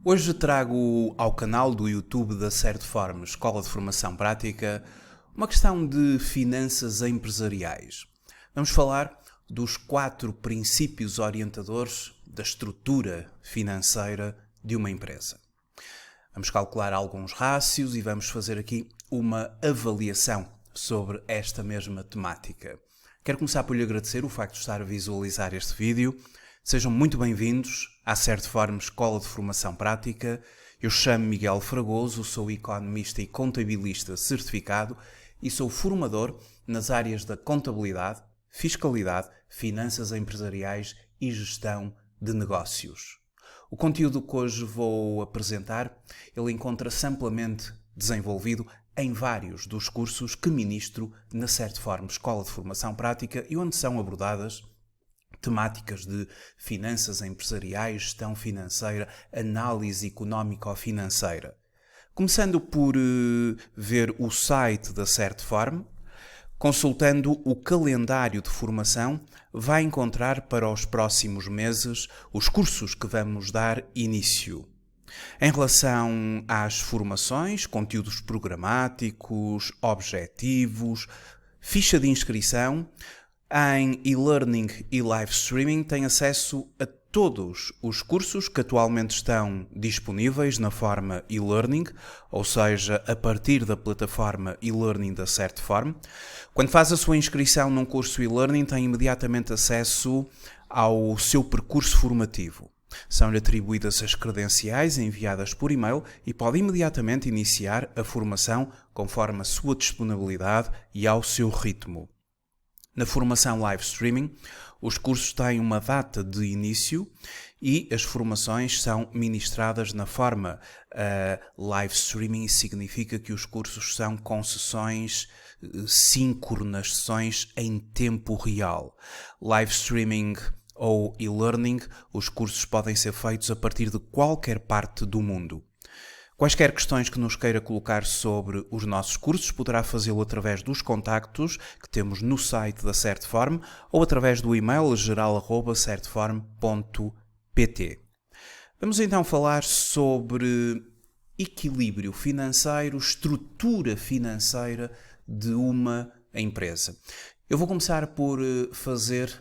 Hoje trago ao canal do YouTube da Certform Escola de Formação Prática uma questão de finanças empresariais. Vamos falar dos 4 princípios orientadores da estrutura financeira de uma empresa. Vamos calcular alguns rácios e vamos fazer aqui uma avaliação sobre esta mesma temática. Quero começar por lhe agradecer o facto de estar a visualizar este vídeo. Sejam muito bem-vindos à Certform Escola de Formação Prática. Eu chamo Miguel Fragoso, sou economista e contabilista certificado e sou formador nas áreas da contabilidade, fiscalidade, finanças empresariais e gestão de negócios. O conteúdo que hoje vou apresentar, ele encontra-se amplamente desenvolvido em vários dos cursos que ministro na Certform Escola de Formação Prática e onde são abordadas temáticas de finanças empresariais, gestão financeira, análise económico-financeira. Começando por ver o site da Certform, consultando o calendário de formação, vai encontrar para os próximos meses os cursos que vamos dar início. Em relação às formações, conteúdos programáticos, objetivos, ficha de inscrição, em e-learning e live streaming tem acesso a todos os cursos que atualmente estão disponíveis na forma e-learning, ou seja, a partir da plataforma e-learning da Certform. Quando faz a sua inscrição num curso e-learning, tem imediatamente acesso ao seu percurso formativo. São-lhe atribuídas as credenciais enviadas por e-mail e pode imediatamente iniciar a formação conforme a sua disponibilidade e ao seu ritmo. Na formação live streaming, os cursos têm uma data de início e as formações são ministradas na forma live streaming. Significa que os cursos são com sessões síncronas, sessões em tempo real. Live streaming ou e-learning, os cursos podem ser feitos a partir de qualquer parte do mundo. Quaisquer questões que nos queira colocar sobre os nossos cursos, poderá fazê-lo através dos contactos que temos no site da Certform ou através do e-mail geral@certform.pt. Vamos então falar sobre equilíbrio financeiro, estrutura financeira de uma empresa. Eu vou começar por fazer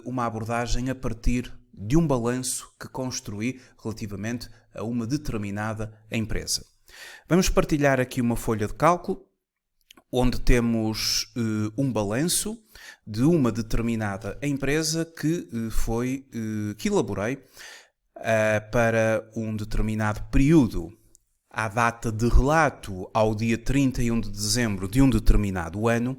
uma abordagem a partir de um balanço que construí relativamente a uma determinada empresa. Vamos partilhar aqui uma folha de cálculo onde temos um balanço de uma determinada empresa que elaborei para um determinado período. À data de relato, ao dia 31 de dezembro de um determinado ano,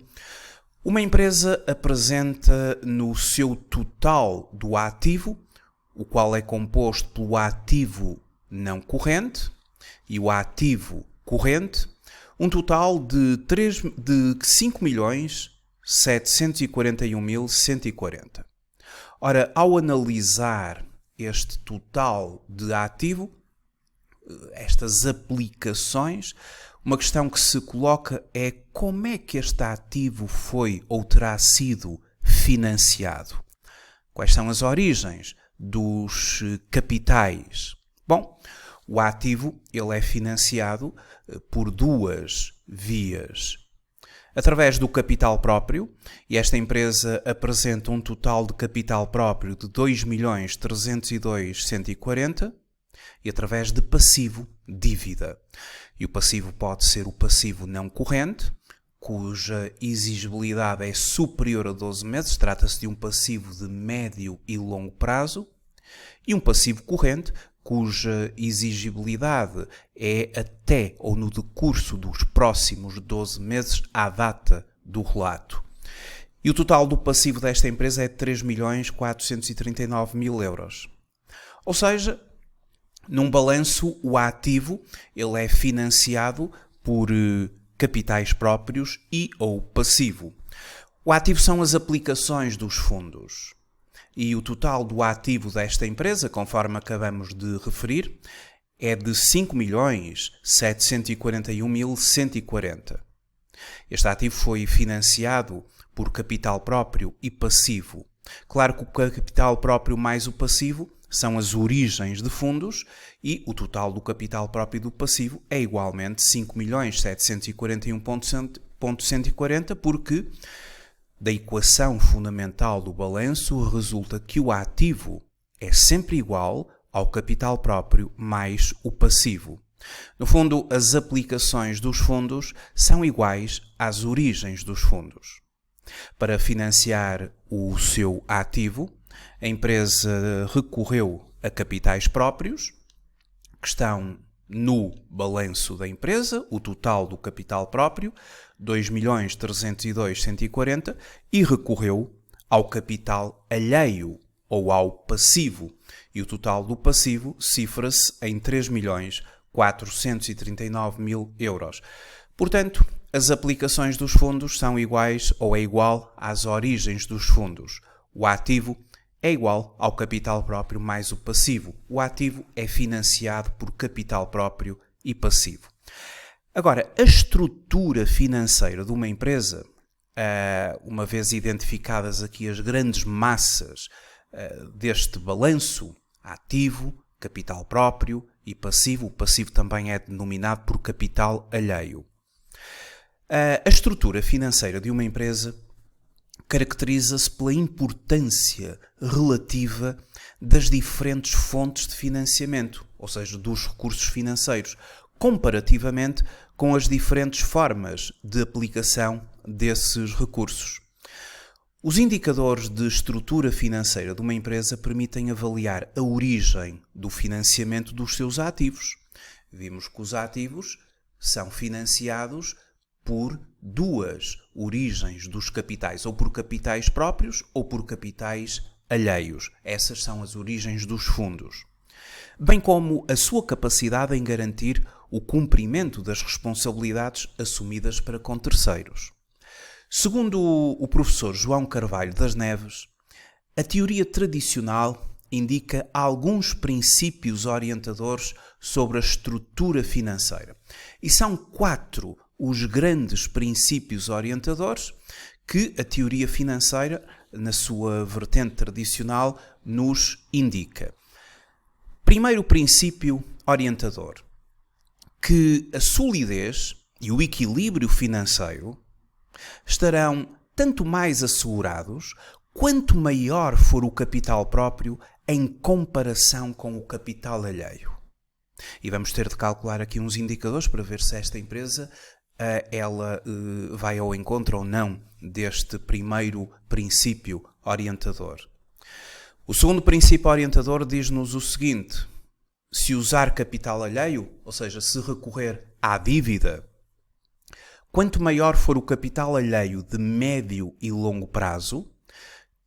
uma empresa apresenta no seu total do ativo, o qual é composto pelo ativo não corrente e o ativo corrente, um total de 5.741.140. Ora, ao analisar este total de ativo, estas aplicações, uma questão que se coloca é como é que este ativo foi ou terá sido financiado? Quais são as origens dos capitais? Bom, o ativo ele é financiado por duas vias. Através do capital próprio, e esta empresa apresenta um total de capital próprio de 2.302.140, e através de passivo, dívida. E o passivo pode ser o passivo não corrente, cuja exigibilidade é superior a 12 meses, trata-se de um passivo de médio e longo prazo, e um passivo corrente, cuja exigibilidade é até ou no decurso dos próximos 12 meses à data do relato. E o total do passivo desta empresa é de 3.439.000 euros. Ou seja, num balanço, o ativo ele é financiado por capitais próprios e ou passivo. O ativo são as aplicações dos fundos. E o total do ativo desta empresa, conforme acabamos de referir, é de 5.741.140. Este ativo foi financiado por capital próprio e passivo. Claro que o capital próprio mais o passivo são as origens de fundos e o total do capital próprio e do passivo é igualmente 5.741.140, porque da equação fundamental do balanço resulta que o ativo é sempre igual ao capital próprio mais o passivo. No fundo, as aplicações dos fundos são iguais às origens dos fundos. Para financiar o seu ativo, a empresa recorreu a capitais próprios, que estão no balanço da empresa, o total do capital próprio, 2.302.140, e recorreu ao capital alheio ou ao passivo, e o total do passivo cifra-se em 3.439.000 euros. Portanto, as aplicações dos fundos são iguais ou é igual às origens dos fundos. O ativo é igual ao capital próprio mais o passivo. O ativo é financiado por capital próprio e passivo. Agora, a estrutura financeira de uma empresa, uma vez identificadas aqui as grandes massas deste balanço, ativo, capital próprio e passivo, o passivo também é denominado por capital alheio. A estrutura financeira de uma empresa caracteriza-se pela importância relativa das diferentes fontes de financiamento, ou seja, dos recursos financeiros, comparativamente com as diferentes formas de aplicação desses recursos. Os indicadores de estrutura financeira de uma empresa permitem avaliar a origem do financiamento dos seus ativos. Vimos que os ativos são financiados por duas origens dos capitais, ou por capitais próprios ou por capitais alheios. Essas são as origens dos fundos. Bem como a sua capacidade em garantir o cumprimento das responsabilidades assumidas para com terceiros. Segundo o professor João Carvalho das Neves, a teoria tradicional indica alguns princípios orientadores sobre a estrutura financeira. E são 4 os grandes princípios orientadores que a teoria financeira, na sua vertente tradicional, nos indica. Primeiro princípio orientador, que a solidez e o equilíbrio financeiro estarão tanto mais assegurados quanto maior for o capital próprio em comparação com o capital alheio. E vamos ter de calcular aqui uns indicadores para ver se esta empresa ela vai ao encontro ou não deste primeiro princípio orientador. O segundo princípio orientador diz-nos o seguinte: se usar capital alheio, ou seja, se recorrer à dívida, quanto maior for o capital alheio de médio e longo prazo,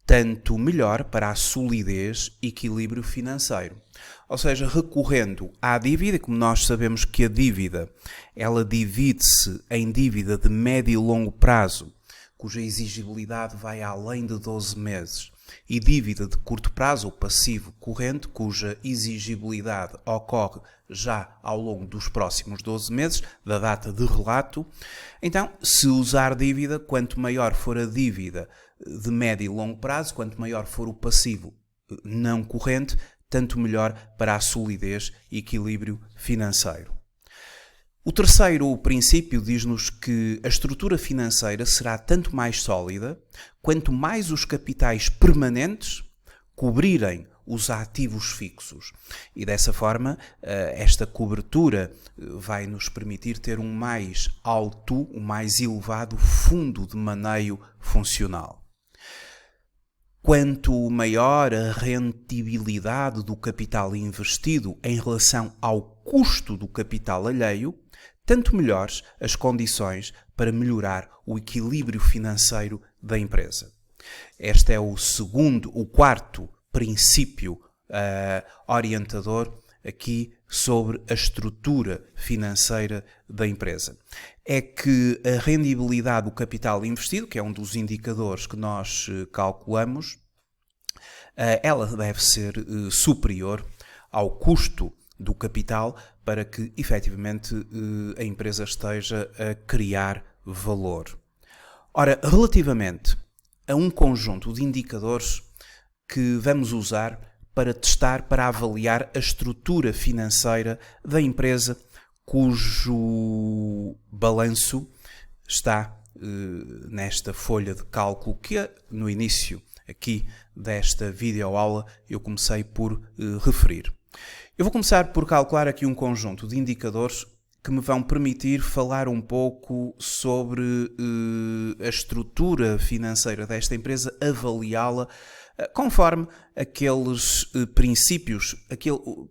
tanto melhor para a solidez e equilíbrio financeiro. Ou seja, recorrendo à dívida, como nós sabemos que a dívida ela divide-se em dívida de médio e longo prazo, cuja exigibilidade vai além de 12 meses, e dívida de curto prazo, ou passivo corrente, cuja exigibilidade ocorre já ao longo dos próximos 12 meses, da data de relato. Então, se usar dívida, quanto maior for a dívida de médio e longo prazo, quanto maior for o passivo não corrente, tanto melhor para a solidez e equilíbrio financeiro. O terceiro princípio diz-nos que a estrutura financeira será tanto mais sólida quanto mais os capitais permanentes cobrirem os ativos fixos. E dessa forma, esta cobertura vai nos permitir ter um mais alto, um mais elevado fundo de maneio funcional. Quanto maior a rentabilidade do capital investido em relação ao custo do capital alheio, tanto melhores as condições para melhorar o equilíbrio financeiro da empresa. Este é o quarto princípio orientador aqui sobre a estrutura financeira da empresa. É que a rendibilidade do capital investido, que é um dos indicadores que nós calculamos, ela deve ser superior ao custo do capital para que, efetivamente, a empresa esteja a criar valor. Ora, relativamente a um conjunto de indicadores que vamos usar para testar, para avaliar a estrutura financeira da empresa cujo balanço está nesta folha de cálculo que no início aqui desta videoaula eu comecei por referir. Eu vou começar por calcular aqui um conjunto de indicadores que me vão permitir falar um pouco sobre a estrutura financeira desta empresa, avaliá-la conforme aqueles princípios,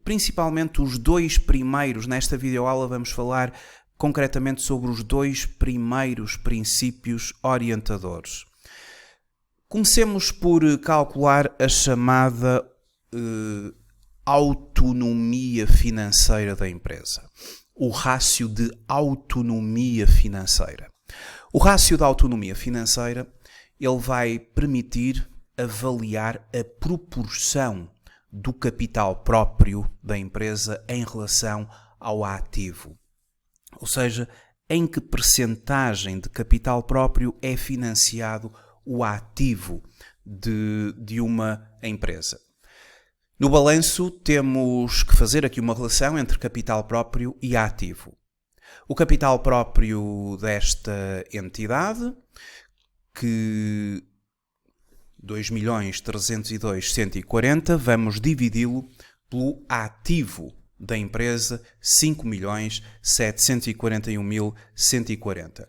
principalmente os dois primeiros. Nesta videoaula vamos falar concretamente sobre os dois primeiros princípios orientadores. Comecemos por calcular a chamada autonomia financeira da empresa. O rácio de autonomia financeira. O rácio da autonomia financeira, ele vai permitir avaliar a proporção do capital próprio da empresa em relação ao ativo. Ou seja, em que percentagem de capital próprio é financiado o ativo de uma empresa. No balanço temos que fazer aqui uma relação entre capital próprio e ativo. O capital próprio desta entidade, que 2.302.140, vamos dividi-lo pelo ativo da empresa, 5.741.140.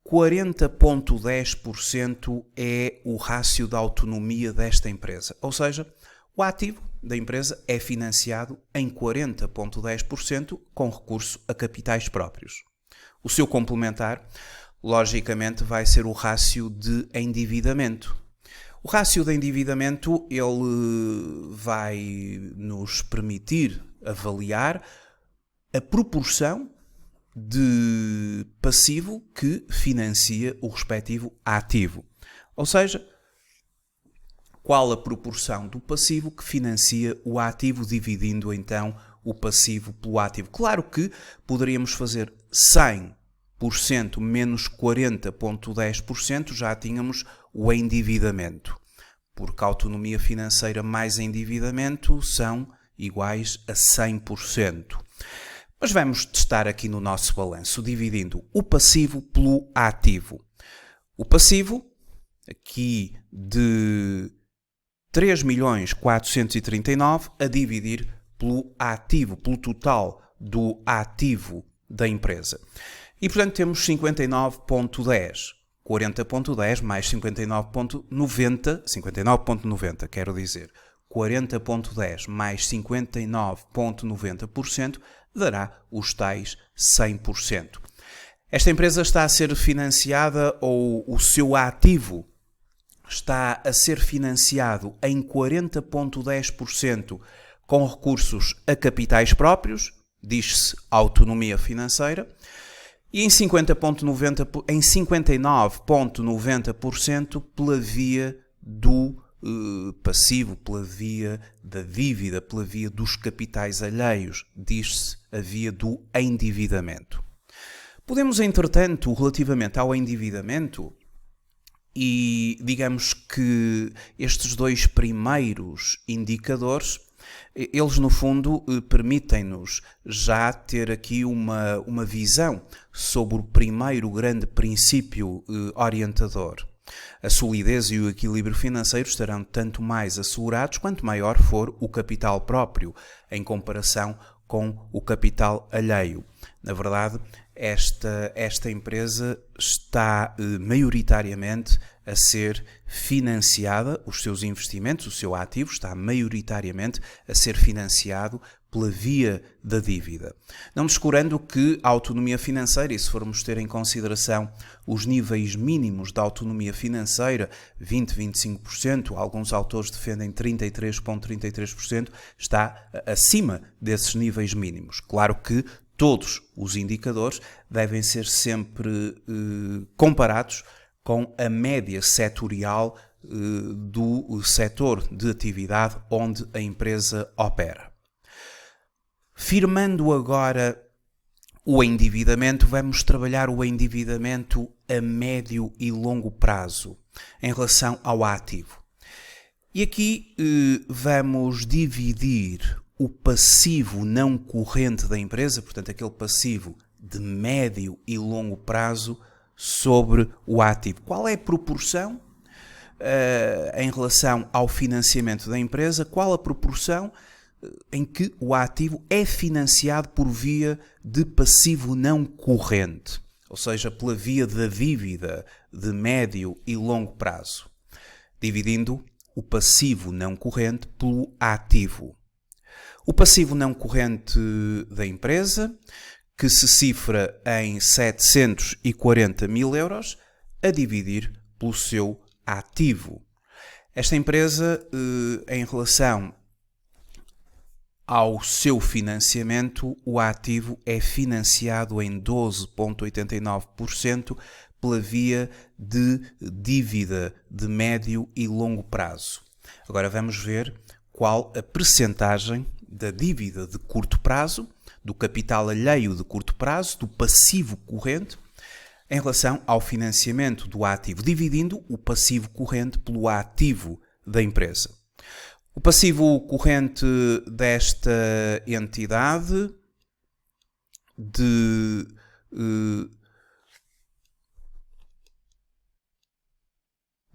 40,10% é o rácio da autonomia desta empresa, ou seja, o ativo da empresa é financiado em 40,10% com recurso a capitais próprios. O seu complementar, logicamente, vai ser o rácio de endividamento. O rácio de endividamento, ele vai nos permitir avaliar a proporção de passivo que financia o respectivo ativo. Ou seja, qual a proporção do passivo que financia o ativo, dividindo então o passivo pelo ativo. Claro que poderíamos fazer 100% menos 40,10%, já tínhamos o endividamento, porque a autonomia financeira mais endividamento são iguais a 100%. Mas vamos testar aqui no nosso balanço, dividindo o passivo pelo ativo. O passivo, aqui de 3.439.000 a dividir pelo ativo, pelo total do ativo da empresa. E, portanto, temos 59,10. 40,10 mais 59,90, quero dizer. 40,10 mais 59,90% dará os tais 100%. Esta empresa está a ser financiada, ou o seu ativo está a ser financiado em 40,10% com recursos a capitais próprios, diz-se autonomia financeira, e em 59,90% pela via do passivo, pela via da dívida, pela via dos capitais alheios, diz-se a via do endividamento. Podemos, entretanto, relativamente ao endividamento, e digamos que estes dois primeiros indicadores, eles no fundo permitem-nos já ter aqui uma visão sobre o primeiro grande princípio orientador. A solidez e o equilíbrio financeiro estarão tanto mais assegurados quanto maior for o capital próprio em comparação com o capital alheio. Na verdade, esta empresa está maioritariamente a ser financiada, os seus investimentos, o seu ativo está maioritariamente a ser financiado pela via da dívida. Não descurando que a autonomia financeira, e se formos ter em consideração os níveis mínimos da autonomia financeira, 20-25%, alguns autores defendem 33,33%, está acima desses níveis mínimos. Claro que todos os indicadores devem ser sempre comparados com a média setorial do setor de atividade onde a empresa opera. Firmando agora o endividamento, vamos trabalhar o endividamento a médio e longo prazo em relação ao ativo. E aqui vamos dividir o passivo não corrente da empresa, portanto aquele passivo de médio e longo prazo, sobre o ativo. Qual é a proporção em relação ao financiamento da empresa? Qual a proporção em que o ativo é financiado por via de passivo não corrente, ou seja, pela via da dívida de médio e longo prazo, dividindo o passivo não corrente pelo ativo. O passivo não corrente da empresa, que se cifra em 740 mil euros, a dividir pelo seu ativo. Esta empresa, em relação ao seu financiamento, o ativo é financiado em 12,89% pela via de dívida de médio e longo prazo. Agora vamos ver qual a percentagem da dívida de curto prazo, do capital alheio de curto prazo, do passivo corrente, em relação ao financiamento do ativo, dividindo o passivo corrente pelo ativo da empresa. O passivo corrente desta entidade de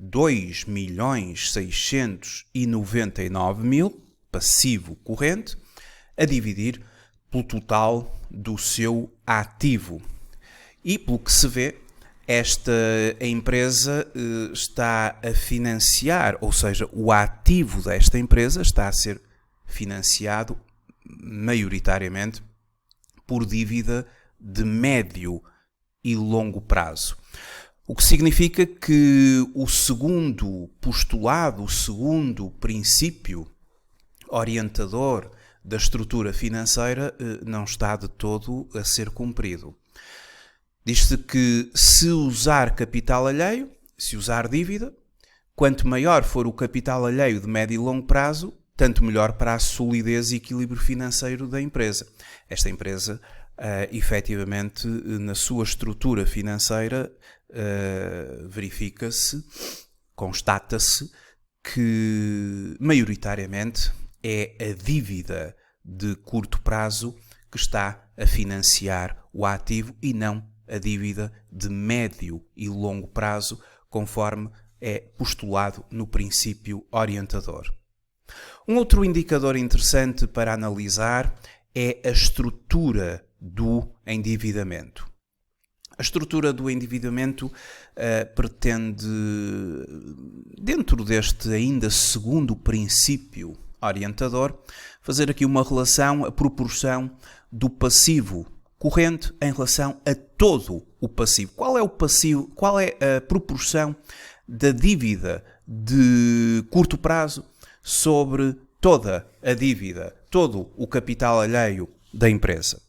2.699.000, passivo corrente, a dividir pelo total do seu ativo. E, pelo que se vê, esta empresa está a financiar, ou seja, o ativo desta empresa está a ser financiado maioritariamente por dívida de médio e longo prazo. O que significa que o segundo postulado, o segundo princípio orientador da estrutura financeira não está de todo a ser cumprido. Diz-se que se usar capital alheio, se usar dívida, quanto maior for o capital alheio de médio e longo prazo, tanto melhor para a solidez e equilíbrio financeiro da empresa. Esta empresa, efetivamente, na sua estrutura financeira, verifica-se, constata-se que, maioritariamente, é a dívida de curto prazo que está a financiar o ativo e não a dívida de médio e longo prazo, conforme é postulado no princípio orientador. Um outro indicador interessante para analisar é a estrutura do endividamento. A estrutura do endividamento pretende, dentro deste ainda segundo princípio orientador, fazer aqui uma relação, a proporção do passivo corrente em relação a todo o passivo. Qual é o passivo? Qual é a proporção da dívida de curto prazo sobre toda a dívida, todo o capital alheio da empresa?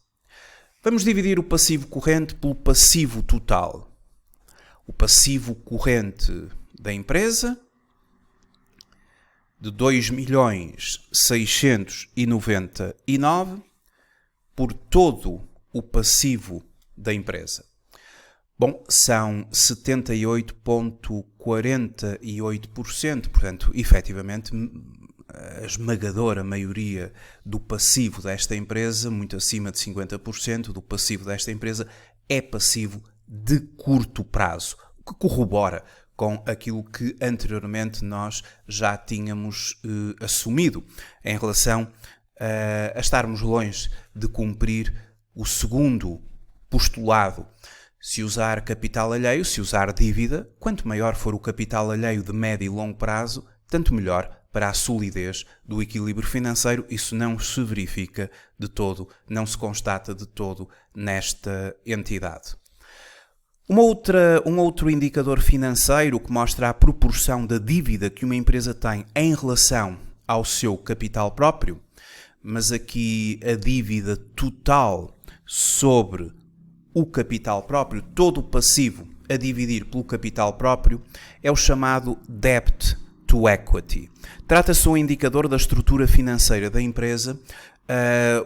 Vamos dividir o passivo corrente pelo passivo total. O passivo corrente da empresa de 2.699.000 por todo o passivo da empresa. Bom, são 78,48%, portanto, efetivamente, a esmagadora maioria do passivo desta empresa, muito acima de 50% do passivo desta empresa, é passivo de curto prazo, o que corrobora com aquilo que anteriormente nós já tínhamos assumido em relação a estarmos longe de cumprir o segundo postulado. Se usar capital alheio, se usar dívida, quanto maior for o capital alheio de médio e longo prazo, tanto melhor para a solidez do equilíbrio financeiro. Isso não se verifica de todo, não se constata de todo nesta entidade. Um outro indicador financeiro que mostra a proporção da dívida que uma empresa tem em relação ao seu capital próprio, mas aqui a dívida total sobre o capital próprio, todo o passivo a dividir pelo capital próprio, é o chamado Debt to Equity. Trata-se de um indicador da estrutura financeira da empresa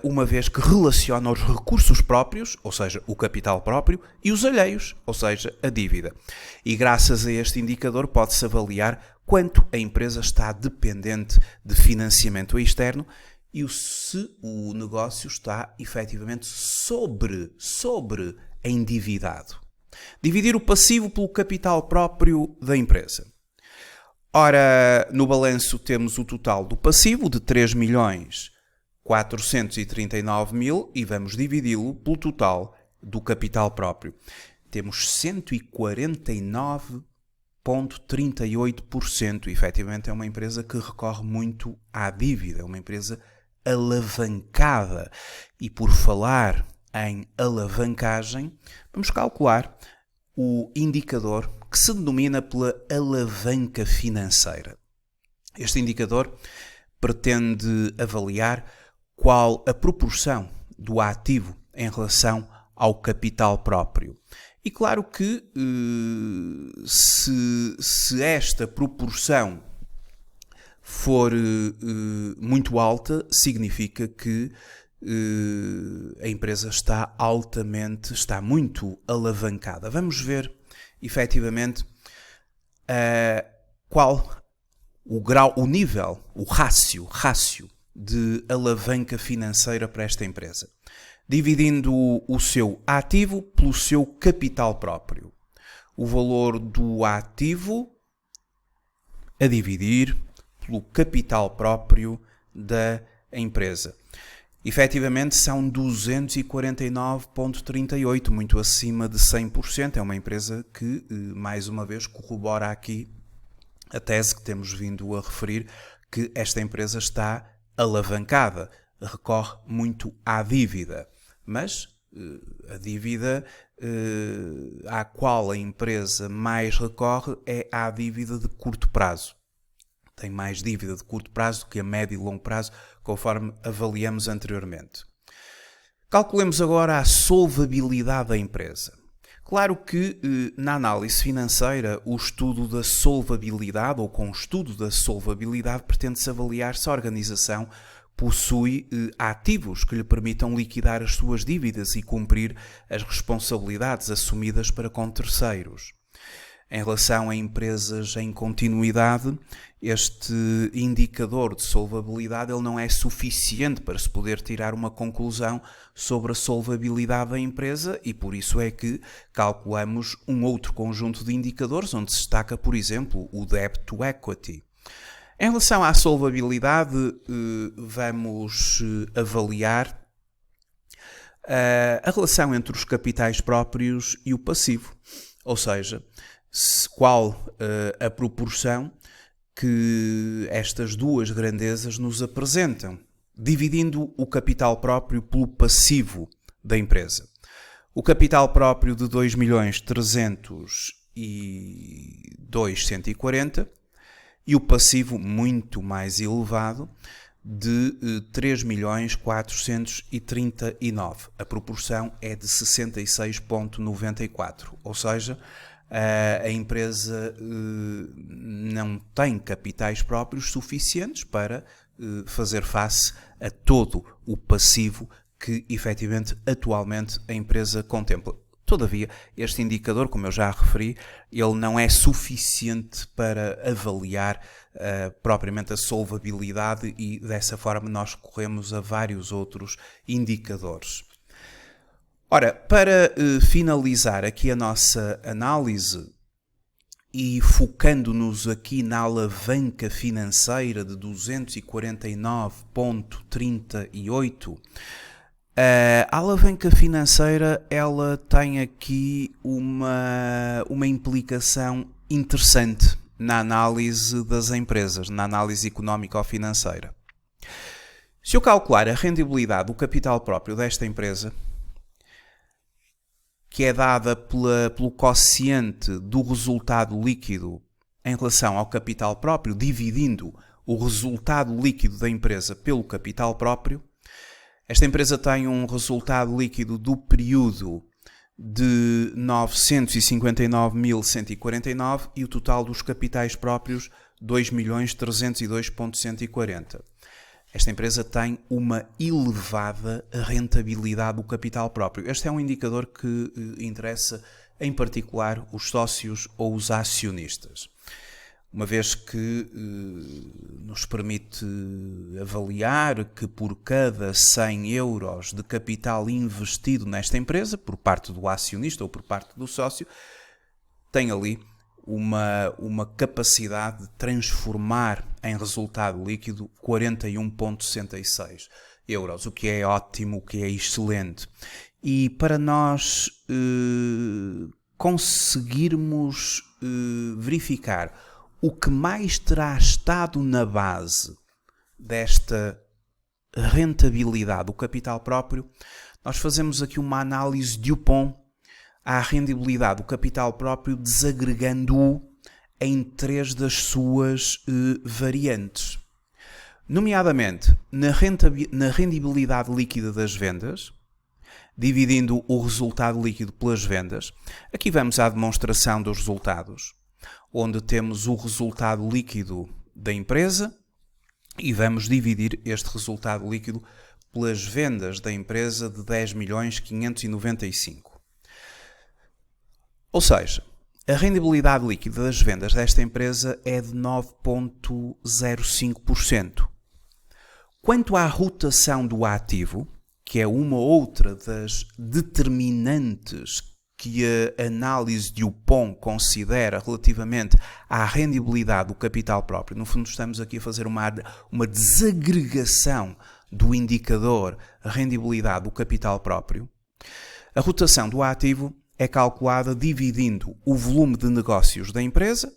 uma vez que relaciona os recursos próprios, ou seja, o capital próprio, e os alheios, ou seja, a dívida. E graças a este indicador pode-se avaliar quanto a empresa está dependente de financiamento externo e se o negócio está efetivamente sobre endividado. Dividir o passivo pelo capital próprio da empresa. Ora, no balanço temos o total do passivo de 3.439.000 e vamos dividi-lo pelo total do capital próprio. Temos 149,38%. Efetivamente é uma empresa que recorre muito à dívida, é uma empresa alavancada. E por falar em alavancagem, vamos calcular o indicador que se denomina pela alavanca financeira. Este indicador pretende avaliar qual a proporção do ativo em relação ao capital próprio. E claro que se esta proporção for muito alta, significa que a empresa está muito alavancada. Vamos ver, efetivamente, qual o grau, o nível, o rácio de alavanca financeira para esta empresa. Dividindo o seu ativo pelo seu capital próprio. O valor do ativo a dividir pelo capital próprio da empresa. Efetivamente são 249,38, muito acima de 100%. É uma empresa que, mais uma vez, corrobora aqui a tese que temos vindo a referir, que esta empresa está alavancada, recorre muito à dívida. Mas a dívida à qual a empresa mais recorre é à dívida de curto prazo. Tem mais dívida de curto prazo do que a médio e longo prazo, conforme avaliamos anteriormente. Calculemos agora a solvabilidade da empresa. Claro que na análise financeira o estudo da solvabilidade, ou com o estudo da solvabilidade, pretende-se avaliar se a organização possui ativos que lhe permitam liquidar as suas dívidas e cumprir as responsabilidades assumidas para com terceiros. Em relação a empresas em continuidade, este indicador de solvabilidade ele não é suficiente para se poder tirar uma conclusão sobre a solvabilidade da empresa e por isso é que calculamos um outro conjunto de indicadores onde se destaca, por exemplo, o debt to equity. Em relação à solvabilidade, vamos avaliar a relação entre os capitais próprios e o passivo, ou seja, qual a proporção que estas duas grandezas nos apresentam, dividindo o capital próprio pelo passivo da empresa. O capital próprio de 2.302.140 e o passivo muito mais elevado de 3.439. A proporção é de 66,94, ou seja, a empresa não tem capitais próprios suficientes para fazer face a todo o passivo que efetivamente atualmente a empresa contempla. Todavia, este indicador, como eu já referi, ele não é suficiente para avaliar propriamente a solvabilidade e dessa forma nós recorremos a vários outros indicadores. Ora, para finalizar aqui a nossa análise e focando-nos aqui na alavanca financeira de 249,38, a alavanca financeira ela tem aqui uma implicação interessante na análise das empresas, na análise económico-financeira. Se eu calcular a rendibilidade do capital próprio desta empresa, que é dada pelo quociente do resultado líquido em relação ao capital próprio, dividindo o resultado líquido da empresa pelo capital próprio, esta empresa tem um resultado líquido do período de 959.149 e o total dos capitais próprios 2.302.140. esta empresa tem uma elevada rentabilidade do capital próprio. Este é um indicador que interessa em particular os sócios ou os acionistas, uma vez que nos permite avaliar que por cada 100 euros de capital investido nesta empresa, por parte do acionista ou por parte do sócio, tem ali uma capacidade de transformar em resultado líquido 41,66 euros, o que é ótimo, o que é excelente. E para nós conseguirmos verificar o que mais terá estado na base desta rentabilidade do capital próprio, nós fazemos aqui uma análise de Dupont à rendibilidade do capital próprio, desagregando-o em 3 das suas variantes. Nomeadamente, na rendibilidade líquida das vendas, dividindo o resultado líquido pelas vendas. Aqui vamos à demonstração dos resultados, onde temos o resultado líquido da empresa e vamos dividir este resultado líquido pelas vendas da empresa de 10.595.000. Ou seja, a rendibilidade líquida das vendas desta empresa é de 9,05%. Quanto à rotação do ativo, que é uma outra das determinantes que a análise de Dupont considera relativamente à rendibilidade do capital próprio, no fundo estamos aqui a fazer uma desagregação do indicador rendibilidade do capital próprio. A rotação do ativo é calculada dividindo o volume de negócios da empresa,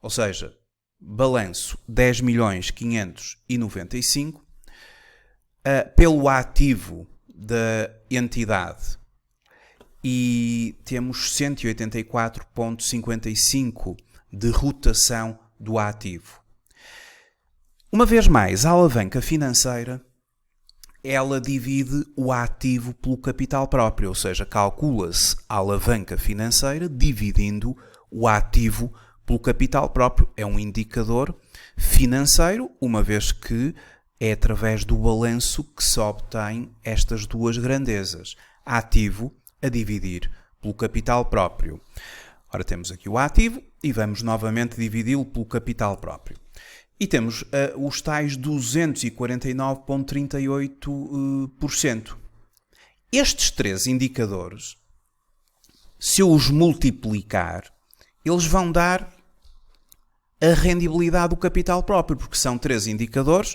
ou seja, balanço 10.595.000, pelo ativo da entidade, e temos 184,55 de rotação do ativo. Uma vez mais, a alavanca financeira, ela divide o ativo pelo capital próprio, ou seja, calcula-se a alavanca financeira dividindo o ativo pelo capital próprio. É um indicador financeiro, uma vez que é através do balanço que se obtém estas duas grandezas. Ativo a dividir pelo capital próprio. Ora, temos aqui o ativo e vamos novamente dividi-lo pelo capital próprio. E temos os tais 249,38%. Estes 3 indicadores, se eu os multiplicar, eles vão dar a rendibilidade do capital próprio, porque são 3 indicadores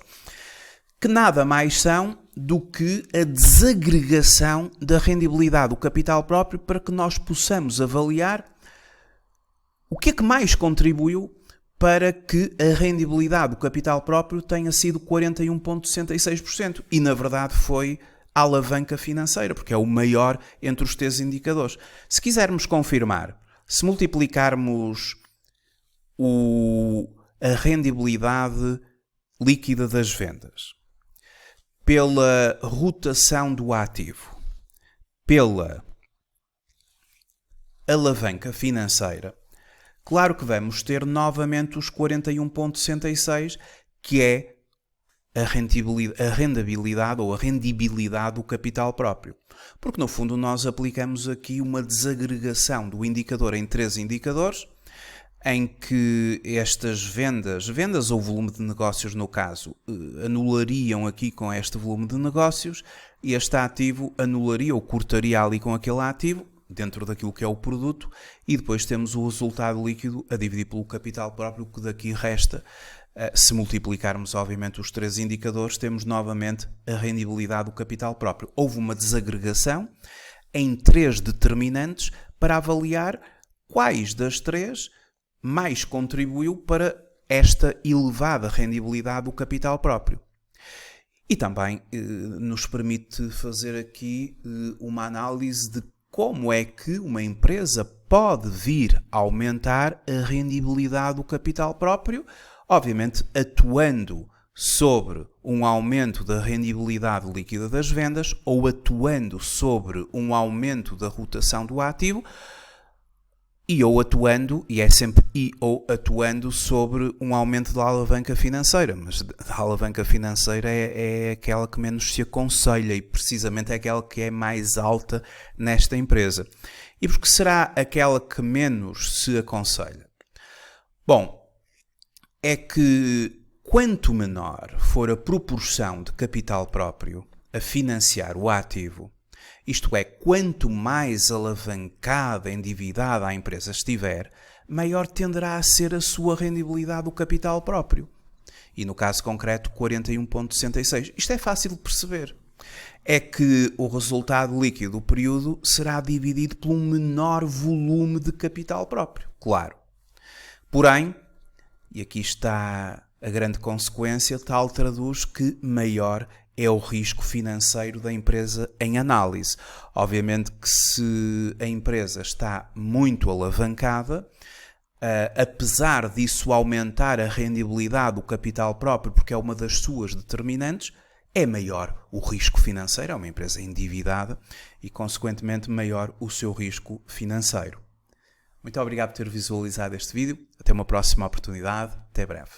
que nada mais são do que a desagregação da rendibilidade do capital próprio para que nós possamos avaliar o que é que mais contribuiu para que a rendibilidade do capital próprio tenha sido 41,66%. E, na verdade, foi a alavanca financeira, porque é o maior entre os 3 indicadores. Se quisermos confirmar, se multiplicarmos a rendibilidade líquida das vendas pela rotação do ativo, pela alavanca financeira, claro que vamos ter novamente os 41,66, que é a rendabilidade ou a rendibilidade do capital próprio. Porque, no fundo, nós aplicamos aqui uma desagregação do indicador em 3 indicadores, em que estas vendas ou volume de negócios, no caso, anulariam aqui com este volume de negócios, e este ativo anularia ou cortaria ali com aquele ativo, dentro daquilo que é o produto, e depois temos o resultado líquido a dividir pelo capital próprio, que daqui resta. Se multiplicarmos, obviamente, os 3 indicadores, temos novamente a rendibilidade do capital próprio. Houve uma desagregação em 3 determinantes para avaliar quais das 3 mais contribuiu para esta elevada rendibilidade do capital próprio. E também nos permite fazer aqui uma análise de como é que uma empresa pode vir a aumentar a rendibilidade do capital próprio, obviamente atuando sobre um aumento da rendibilidade líquida das vendas ou atuando sobre um aumento da rotação do ativo, e ou atuando, e é sempre e ou atuando sobre um aumento da alavanca financeira, mas a alavanca financeira é aquela que menos se aconselha e precisamente é aquela que é mais alta nesta empresa. E por que será aquela que menos se aconselha? Bom, é que quanto menor for a proporção de capital próprio a financiar o ativo, isto é, quanto mais alavancada, endividada a empresa estiver, maior tenderá a ser a sua rendibilidade do capital próprio. E no caso concreto, 41,66. Isto é fácil de perceber. É que o resultado líquido do período será dividido por um menor volume de capital próprio, claro. Porém, e aqui está a grande consequência, tal traduz que maior é o risco financeiro da empresa em análise. Obviamente que se a empresa está muito alavancada, apesar disso aumentar a rendibilidade do capital próprio, porque é uma das suas determinantes, é maior o risco financeiro, é uma empresa endividada e, consequentemente, maior o seu risco financeiro. Muito obrigado por ter visualizado este vídeo. Até uma próxima oportunidade. Até breve.